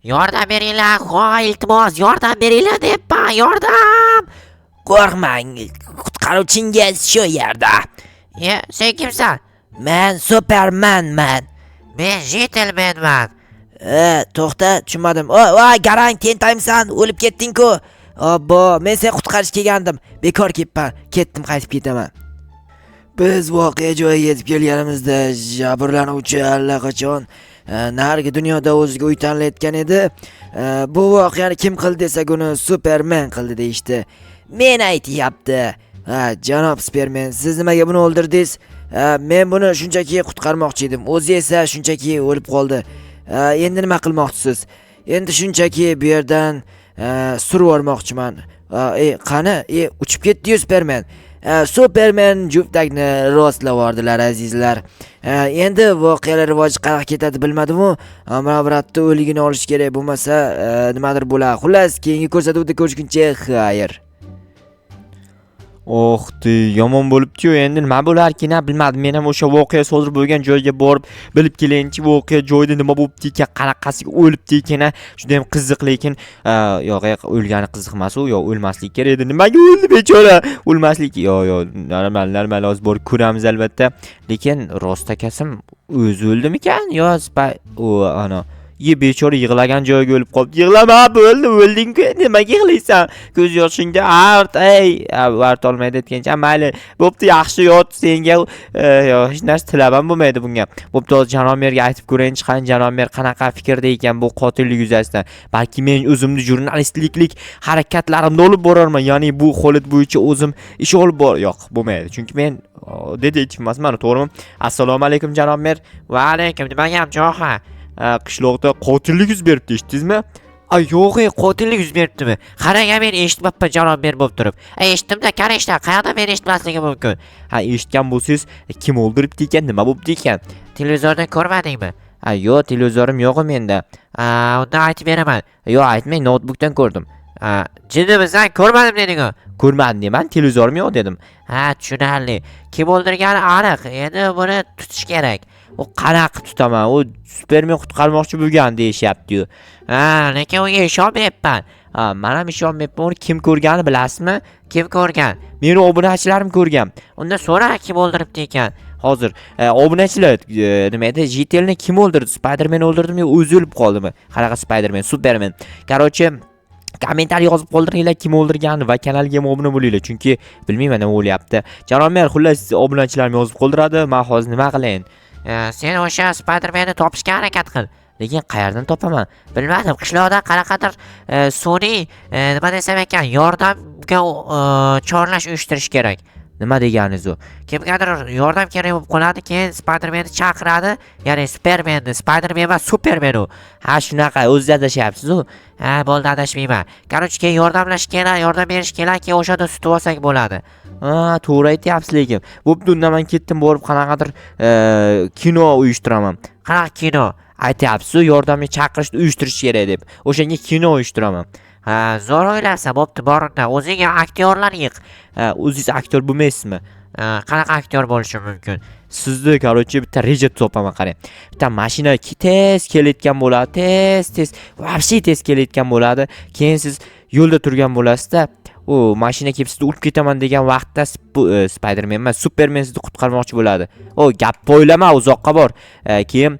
Yordam beringlar, xo'y, iltimos, yordam beringlar deyapman, yordam! Qo'rqmang, qutqaruvchingiz shu yerda. Sen kimsan? Men Supermanman. Men Gentlemanman. To'xta, tushunmadim. Voy, garang, tentaymisan, o'lib ketding-ku. Obbo, men seni qutqarish kelgandim. Bekor ketdim, qaytib ketaman. Biz voqea joyiga yetib kelganimizda jabrlanuvchi allaqachon narigi dunyoda o'ziga uy tanlayotgan edi. Bu voqeani kim qildi desak, uni Superman qildi deyishdi. Men aytyapti. Janob Superman, siz nimaga buni o'ldirdingiz? Men buni shunchaki qutqarmoqchi edim. O'zi esa shunchaki o'lib qoldi. Endi nima qilmoqchisiz? Endi shunchaki bu yerdan surib olmoqchiman. Qani, uchib ketdi Superman. Superman juftlikni rostlavordilar azizlar. Endi voqealar rivoji qanaqa ketadi bilmadim-u. Amravratda o'ligini olish kerak, bo'lmasa nimadir bo'ladi. Xullas, keyingi ko'rsatuvda ko'rishguncha xayr. Yomon bo'libdi-yu, endi nima bo'larkin, bilmadim. Men ham o'sha voqea sodir bo'lgan joyga borib bilib kelayinchi, voqea joyida nima bo'libdi ekan, qanaqasiga o'libdi ekan, juda ham qiziq, lekin yo'q, o'lgani qiziq emas-u, yo'q, o'lmaslik kerak edi. Nimaga o'ldi bechora? O'lmaslik, yo'q, normal hozir borib ko'ramiz albatta. Lekin rostakasam o'zi o'ldimikan? Yo, ana bechora yig'lagan joyiga o'lib qolibdi. Yig'lama, o'lding-ku, nimaga yig'laysan? Ko'z yoshingda art olmaydi aytgancha, mayli. Bo'pti, yaxshi yot, senga hech narsa tilab ham bo'lmaydi bunga. Bo'pti, hozir Janomerga aytib ko'rayinchi, qani Janomer qanaqa fikrda ekan bu qotillik yuzasidan. Balki men o'zimni jurnalistlik harakatlarimni olib borarman, ya'ni bu holat bo'yicha o'zim ish olib yo'q, bo'lmaydi. Chunki men detektiv emasman, to'g'rimi? Assalomu alaykum Janomer. Va alaykum, nimaga ham jo'xa? Qishloqda qotillik yuz beribdi, eshitdingizmi? Yo'q, qotillik yuz beribdimi? Qarang, men eshitmabman Janomer bo'lib turib. Eshitdim-da, qarashda, qayerda men eshitmasligim mumkin? Eshitgan bo'lsangiz, kim o'ldiribdi ekan, nima bo'libdi ekan? Televizorda ko'rmadingmi? Yo'q, televizorim yo'q menda. Unda aytib beraman. Yo'q, aytmang, notebookdan ko'rdim. Jinnimisan, ko'rmadim deding-ku. Ko'rmadim deman, televizorim yo'q dedim. Tushunarli. Kim o'ldirgani aniq. Endi buni tutish kerak. U qanaqa tutaman? U Superman qutqarmoqchi bo'lgan deyishyapti-yu. Lekin unga ishonmayapman. Men ham ishonmayapman. Uni kim ko'rgani bilasizmi? Kim ko'rgan? Meni obunachilarim ko'rgan. Unda so'ra, kim o'ldiribdi ekan? Hozir obunachilar nima edi? JTLni kim o'ldirdi? Spiderman o'ldirdimi yo o'zi o'lib qoldimi? Qanaqa Spiderman? Superman. Короче, kommentariy yozib qoldiringlar kim o'ldirganini va kanalga obuna bo'linglar, chunki bilmayman nima bo'lyapti. Janomer, xullas obunachilarim yozib qoldiradi. Men hozir nima qilayin? Sen o'sha Spidermanni topishga harakat qil. Lekin qayerdan topaman? Bilmadim, qishloqda qanaqadir sun'iy nima desam ekan, yordamga chorlash uyushtirish kerak. Nima deganingiz u? Kimgadir yordam kerak bo'lib qoladi, keyin Spidermanni chaqiradi, ya'ni Supermanni, Spiderman emas, Superman u. Shunaqa, o'zingiz adashyapsiz u. Bo'ldi, adashmayman. Qarochi, keyin yordamlash kerak, yordam berish kerak, keyin o'shada sutib olsak bo'ladi. To'g'ri aytyapsiz, lekin bo'pti, undan men ketdim borib qanaqadir kino uyushtiraman. Qanaqa kino? Aytyapsiz, yordamni chaqirishni uyushtirish kerak deb. O'shanga kino uyushtiraman. Zo'r o'ylabsan, bo'pti, bor unda. O'zingga aktyorlar yiq. O'zingiz aktyor bo'lmaysizmi? Qanaqa aktyor bo'lishim mumkin? Sizni, короче, bitta reja topaman, qarang. Bitta mashina tez kelayotgan bo'ladi, tez, вообще tez kelayotgan bo'ladi. Keyin siz yo'lda turgan bo'lasiz-da, u mashina kelib sizni urib ketaman degan vaqtda Spiderman emas, Superman sizni qutqarmoqchi bo'ladi. Gap poylama, uzoqqa bor. Keyin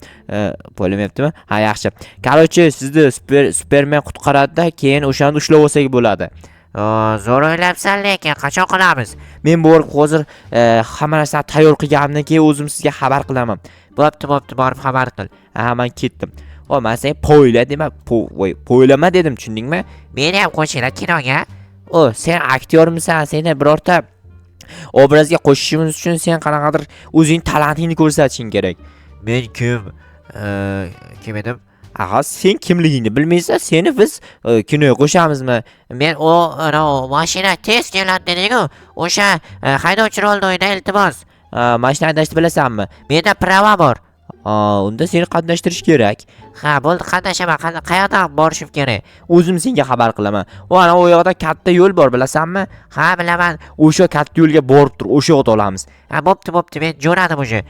poylamayaptimi? Yaxshi. Короче, sizni Superman qutqaradi-da, keyin o'shani ushlab olsak bo'ladi. Zo'r o'ylabsan, lekin qachon qilamiz? Men borib hozir hamma narsani tayyor qilganimdan keyin o'zim sizga xabar qilaman. Bo'pti, borib xabar qil. Men ketdim. Men senga poyla dema, poylama dedim, tushundingmi? Meni ham qo'shinglar kinoga. Sen aktyormisan, seni birorta obrazga qo'shishimiz uchun sen qanaqadir o'zing talantingni ko'rsatishing kerak. Men kim edim? Sen kimligingni bilmaysan, seni biz kinoga qo'shamizmi? Men mashina tez keladi deding-ku, o'sha haydovchi rolda o'yna, iltimos. Mashina haydashni bilasanmi? Menda prava bor. Unda seni qatnashtirish kerak. Bo'ldi, qatnashaman. Qayerdan borishim kerak? O'zim senga xabar qilaman. Ana u yoqda katta yo'l bor, bilasanmi? Bilaman. O'sha katta yo'lga borib tur, o'sha yoqda olamiz. Bo'pti, men jo'nadim o'sha.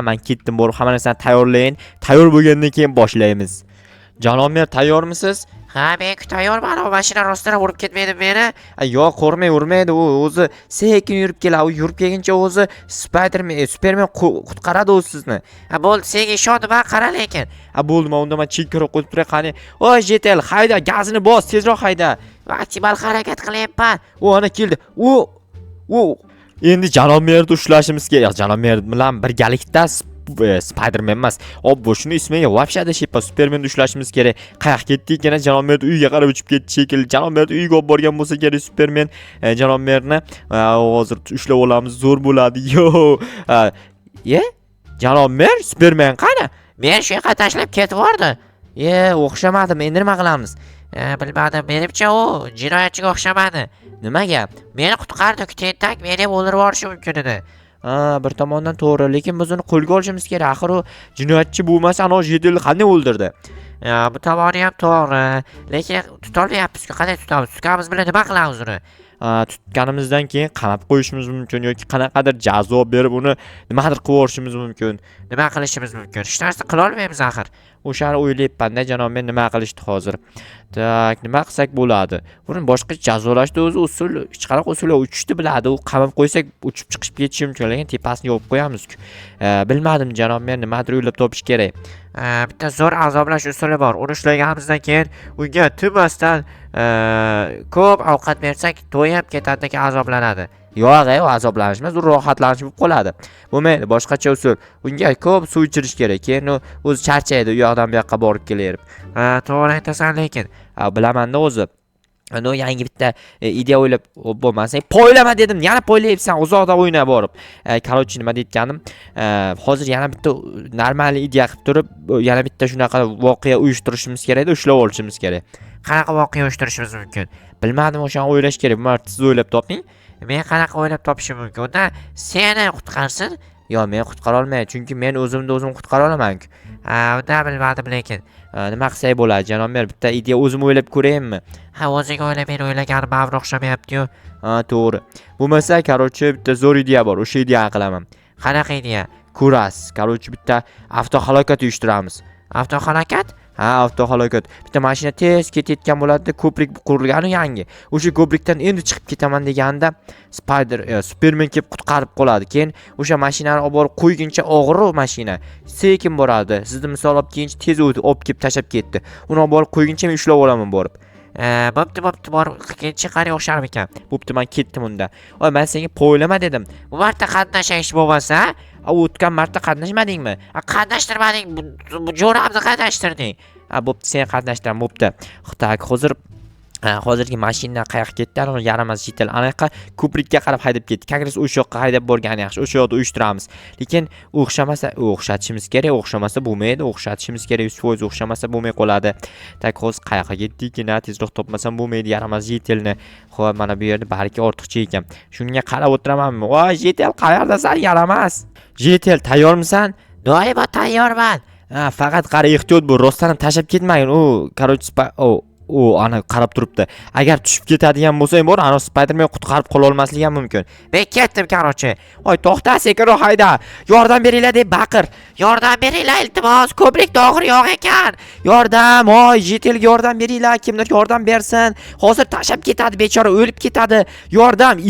Men ketdim, borib hamma narsani tayyorlayin. Tayyor bo'lgandan keyin boshlaymiz. Janob mer, tayyormisiz? Ha, men tayyorman. O mashina rostdan urib ketmaydi meni. Yo'q, urmaydi. U o'zi sekin yurib keladi. U yurib kelguncha o'zi Superman qutqaradi u sizni. Ha, bo'ldi, senga ishondim, ha, qara lekin. Bo'ldi, men unda chekkaroq qo'yib turay qani. Voy, Jetel, hayda, gazini bos, tezroq hayda. Maksimal harakat qilyapman. U ana keldi. U endi janob merni ushlashimiz kerak. Janob mer bilan birgalikda Spiderman emas. Obbo, shuni ismiga вообще sheppa Supermanni ushlashimiz kerak. Qayoqqa ketdi ekan? Janob mer uyiga qarab uchib ketdi shekilli. Janob mer uyiga olib borgan bo'lsa kerak Superman. Janob merni hozir ushlab olamiz, zo'r bo'ladi. Yo. Janob mer, Superman qani? Men shu yoqqa tashlab ketib yubordi. O'xshamadi. Endi nima qilamiz? Bilmadim, menimcha u jinoyatchiga o'xshamadi. Nimaga? Meni qutqardi, tentak meni ham o'ldirib yuborishi mumkin edi. Bir tomondan to'g'ri, lekin biz uni qo'lga olishimiz kerak. Axir u jinoyatchi bo'lmasa, ana Jetelni qanday o'ldirdi? Bu tomoni ham to'g'ri, lekin tutolmayapmiz-ku. Qanday tutamiz? Tutganimiz bilan nima qilamiz uni? Tutganimizdan keyin qamab qo'yishimiz mumkin yoki qanaqadir jazo berib uni nimadir qilib yuborishimiz mumkin. Nima qilishimiz mumkin? Hech narsa qila olmaymiz axir. O'shani o'ylayapman-da, janob, men nima qilishdi hozir? Tak, nima qilsak bo'ladi? Buni boshqa jazolashda o'zi usul, hech qanaqa usul uchishni biladi. U qamab qo'ysak uchib chiqib ketishi mumkin, lekin tepasini yopib qo'yamiz-ku. Bilmadim, janob, men nimadir o'ylab topish kerak. Bitta zo'r azoblash usuli bor. Uni ushlaganimizdan keyin unga tumasdan ko'p ovqat bersak, to'yib ketadiki azoblanadi. Yo'q, u azoblanish emas, u rohatlanish bo'lib qoladi. Bo'lmaydi, boshqacha usul. Unga ko'p suv ichirish kerak. Keyin u o'zi charchaydi, u yoqdan bu yoqqa borib kelaverib. To'g'ri aytasan lekin. Bilaman-da o'zi. Ana yangi bitta ideya o'ylab bo'lmasa, poylama dedim, yana poylayapsan, uzoqda o'yna borib. Korotchi nima deyotganim? Hozir yana bitta normal ideya qilib turib, yana bitta shunaqa voqea uyushtirishimiz kerak-da, ushlab olishimiz kerak. Qanaqa voqea uyushtirishimiz mumkin? Bilmadim, o'shani o'ylash kerak. Buni siz o'ylab toping. Men qanaqa o'ylab topishim mumkin? Unda seni qutqarsin. Yo'q, men qutqara olmayman, chunki men o'zim qutqara olaman-ku. Unda bilmadim lekin. Nima qilsak bo'ladi, janob mer? Bitta ideya o'zim o'ylab ko'raymi? O'zing o'yla, men o'ylaganim ma'qul o'xshamayapti-yu. To'g'ri. Bo'lmasa, korotchi bitta zo'r ideya bor. O'sha ideyani qilaman. Qanaqa ideya? Ko'rasiz, korotchi bitta avtohalokat uyushtiramiz. Avtohalokat? Avtohalokat. Bitta mashina tez ketayotgan bo'ladi, ko'prik qurilgani yangi. O'sha ko'prikdan endi chiqib ketaman deganda Superman kelib qutqarib qoladi. Keyin o'sha mashinani olib borib qo'yguncha og'ir mashina. Sekin boradi. Sizni misol olib keyinchi tez olib kelib tashab ketdi. Uni olib borib qo'yguncha men ushlab olaman borib. Bo'pti, borib ikkinchi qari o'xshar ekan. Bo'pti, men ketdim unda. Men senga poylama dedim. Bu marta qatnashish bo'lmasa, o'tgan marta qatnashmadingmi? Qatnashtirmading, bu jo'ramni qatnashtirding. Bo'pti, sen qatnashtiram, bo'pti. Tak, hozirgi mashina qayoqqa ketdi? Yaramas Jetel anaqa ko'prikka qarab haydab ketdi. Kongress o'sha yoqqa haydab borgani yaxshi. O'sha yoqda uyushtiramiz. Lekin o'xshamasa, o'xshatishimiz kerak. O'xshamasa bo'lmaydi. O'xshatishimiz kerak. 100% o'xshamasa bo'lmay qoladi. Tak, hozir qayoqqa ketdik-ki? Tezroq topmasam bo'lmaydi. Yaramas Jetelni. Xo'p, mana bu yerda balki ortiqcha ekan. Shunga qarab o'tiramanmi? Voy, Jetel, qayerdasan? Yaramas. Jetel, tayyormisan? Doimo tayyorman. Faqat qara, ehtiyot bo'l. Rostdan ham tashab ketmagin. Ana qarab turibdi. Agar tushib ketadigan bo'lsang, bor, ana Spiderman qutqarib qola olmasligi ham mumkin. Men ketdim, korotchi. Voy, to'xta, sekinroq hayda. Yordam beringlar deb baqir. Yordam beringlar, iltimos, ko'prikda og'ir yog' ekan. Yordam, voy, Jetelga yordam beringlar, kimdir yordam bersin. Hozir tashab ketadi, bechora o'lib ketadi. Yordam,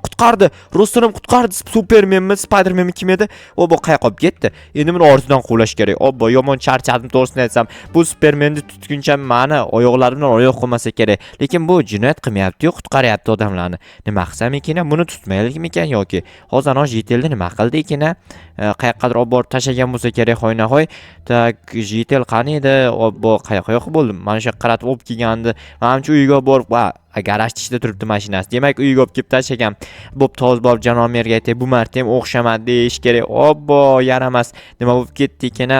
qutqardi. Rostdan ham qutqardi. Supermanmi, Spidermanmi kim edi? Bu qayoqqa olib ketdi? Endi buni ortidan quvlash kerak. Obbo, yomon charchadim, to'g'risini aytsam. Bu Supermanni tutguncha meni oyoqlarimdan oyoq qo'ymasa kerak. Lekin bu jinoyat qilmayapti-yu, qutqaryapti odamlarni. Nima qilsam ekan? Buni tutmaylikmi ekan yoki? Hozir ana Jetelni nima qildi ekan? Qayoqqadir olib borib tashlagan bo'lsa kerak, hoynahoy. Tak, Jetel qani edi? Obbo, qayoqqa bo'ldim? Mana shu qaratib olib kelgandi. Menimcha uyga borib, garajda ichida turibdi mashinasi. Demak, uyga olib kelib tashlagan. Bo'p, toz borib janob merga aytay, bu marta ham o'xshamadi deyish kerak. Obbo, yaramas. Nima bo'lib ketdi ekan?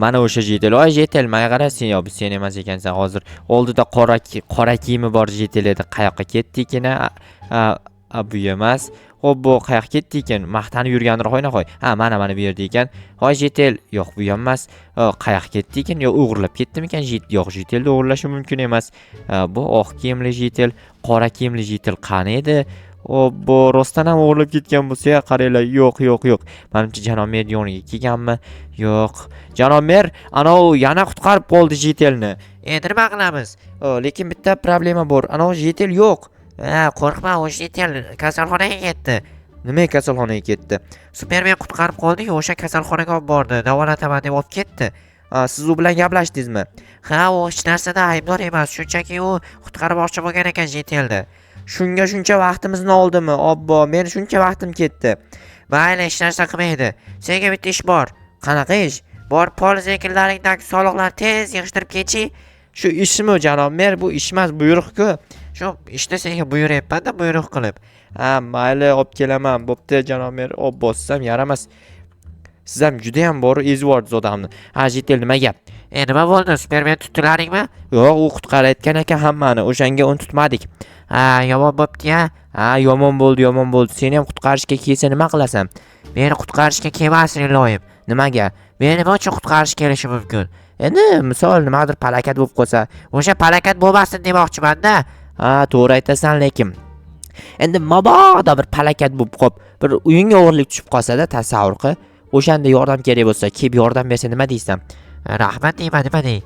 Mana o'sha Jetel. Voy, Jetel, menga qara, sen emas ekansan. Hozir oldida qora kiyimi bor Jetel edi. Qayoqqa ketdi ekan? Bu emas. Obbo, qayoqqa ketdi ekan? Maqtanib yurgandir, hoynahoy. Mana bu yerda ekan. Voy, Jetel, yo'q, bu emas. Qayoqqa ketdi ekan? Yo, o'g'irlab ketdimi ekan? Yo'q, Jetelni o'g'irlashi mumkin emas. Bu oq kiyimli Jetel, qora kiyimli Jetel qani edi? Obbo, rostdan ham o'g'irlab ketgan bo'lsa ya, qaranglar. Yo'q. Menimcha janob mer yoniga kelganmi? Yo'q. Janob mer, anov yana qutqarib qoldi Jetelni. Endi nima qilamiz? Lekin bitta problema bor. Anov Jetel yo'q. Qo'rqma, u Jetel kasalxonaga ketdi. Nima kasalxonaga ketdi? Supermen qutqarib qoldi-yu, o'sha kasalxonaga olib bordi. Davolataman deb olib ketdi. Siz u bilan gaplashdingizmi? Ha, u hech narsada aybdor emas. Shunchaki u qutqarmoqchi bo'lgan ekan Jetelni. Shuncha vaqtimizni oldimi? Obbo, meni shuncha vaqtim ketdi. Mayli, hech narsa qilmaydi. Senga bitta ish bor. Qanaqa ish? Bor, poliz ekinlaringdagi soliqlarni tez yig'ishtirib ketchi. Shu ishmi janob mer? Bu ish emas, buyruq-ku. Shu ishni senga buyuryapman-da, buyruq qilib. Mayli, olib kelaman. Bo'pti janob mer, olib bossam yaramas. Siz ham juda ham bor ezvordingiz odamni. Jetel nima gap? Nima bo'ldi? Supermen tutdilaringmi? Yo'q, u qutqarayotgan ekan hammani. O'shanga uni tutmadik. Yomon bo'pti-ya. Yomon bo'ldi. Seni ham qutqarishga kelsa nima qilasan? Meni qutqarishga kelmasin, iloyim. Nimaga? Meni nima uchun qutqarish kelishi mumkin? Endi misol nimadir palakat bo'lib qolsa, O'sha palakat bo'lmasin demoqchiman-da. To'g'ri aytasan, lekin endi mabodo bir palakat bo'lib qolib, bir uyingga o'g'irlik tushib qolsa-da, tasavvur qil. O'shanda yordam kerak bo'lsa, kelib yordam bersa nima deysan? Rahmat deyman, nima dey?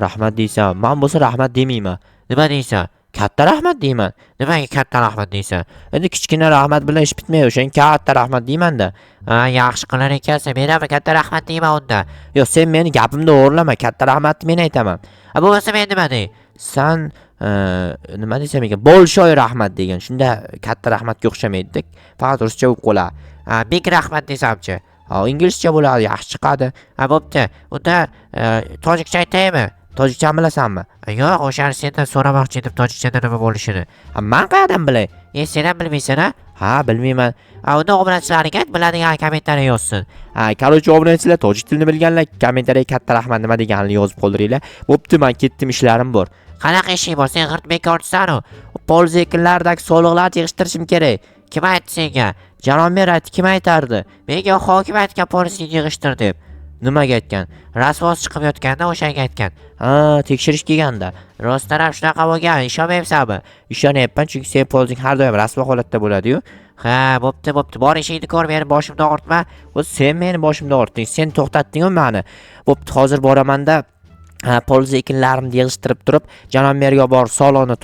Rahmat deysan. Men bo'lsa rahmat demayman. Nima deysan? Katta rahmat deyman. Nimaga katta rahmat deysan? Endi kichkina rahmat bilan ish bitmaydi. O'shan katta rahmat deyman-da. Yaxshi qilar ekansan. Men ham katta rahmat deyman unda. Yo'q, sen meni gapimni o'g'irlama. Katta rahmatni men aytaman. Bo'lmasa men nima dey? San nima desam ekan? Bolshoy rahmat degan. Shunda katta rahmatga o'xshamaydi. Faqat ruscha bo'lib qoladi. Big rahmat desamchi. Inglizcha bo'ladi, yaxshi chiqadi. Bo'pti. Unda tojikcha aytaymi? Tojikcha bilasanmi? Yo'q, o'shani sendan so'ramoqchi edim tojikchada nima bo'lishini. Men qayerdan bilay? Sen ham bilmaysan-a? Ha, bilmayman. Unda obunachilarga biladigan kommentariy yozsin. Короче, obunachilar tojik tilini bilganlar kommentariyaga katta rahmat nima deganini yozib qoldiringlar. Bo'pti, men ketdim, ishlarim bor. Qanaqa ishing bor? Sen g'irt bekorchisan-ku. Poliz ekinlaridagi soliqlarni yig'ishtirishim kerak. Kim aytdi senga? Janob mer aytdi, kim aytardi? Menga hokim aytgan polizni yig'ishtir deb. Nimaga aytgan? Rasvos chiqib yotganda o'shanga aytgan. Tekshirish kelganda. Rostdan ham shunaqa bo'lgan. Ishonmayapsanmi? Ishonyapman, chunki sen polizing har doim rasvo holatda bo'ladi-yu. Bo'pti. Bor ishingni ko'r, meni boshimni og'ritma. Sen meni boshimda og'ritding. Sen to'xtatding-ku meni. Bo'pti, hozir boraman-da. Poliz ekinlarimni yig'ishtirib turib, janob merga borib solonni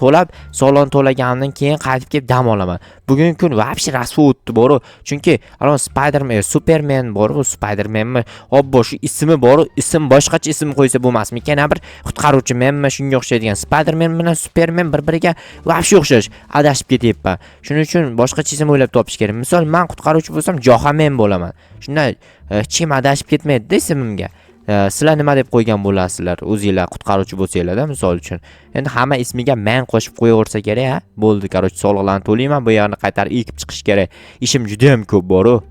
to'laganimdan keyin qaytib kelib dam olaman. Bugun kun vobshe rasvo o'tdi bor. Chunki Spiderman, Superman bor, Spidermanmi? Obbo, shu ismi bor, ism boshqacha ism qo'ysa bo'lmasmikan? Bir qutqaruvchi menmi shunga o'xshaydigan. Spiderman bilan Superman bir-biriga vobshe o'xshash, adashib ketyapman. Shuning uchun boshqacha ism o'ylab topish kerak. Misol, men qutqaruvchi bo'lsam, Johamen bo'laman. Shunda hech kim adashib ketmaydi-da ismimga. Sizlar nima deb qo'ygan bo'lasizlar? O'zingizlar qutqaruvchi bo'lsanglar-da, misol uchun. Endi hamma ismiga men qo'shib qo'yaversa kerak-a? Bo'ldi, soliqlarni to'layman, bu yerni qaytarib ekib chiqish kerak. Ishim juda ham ko'p bor-ku.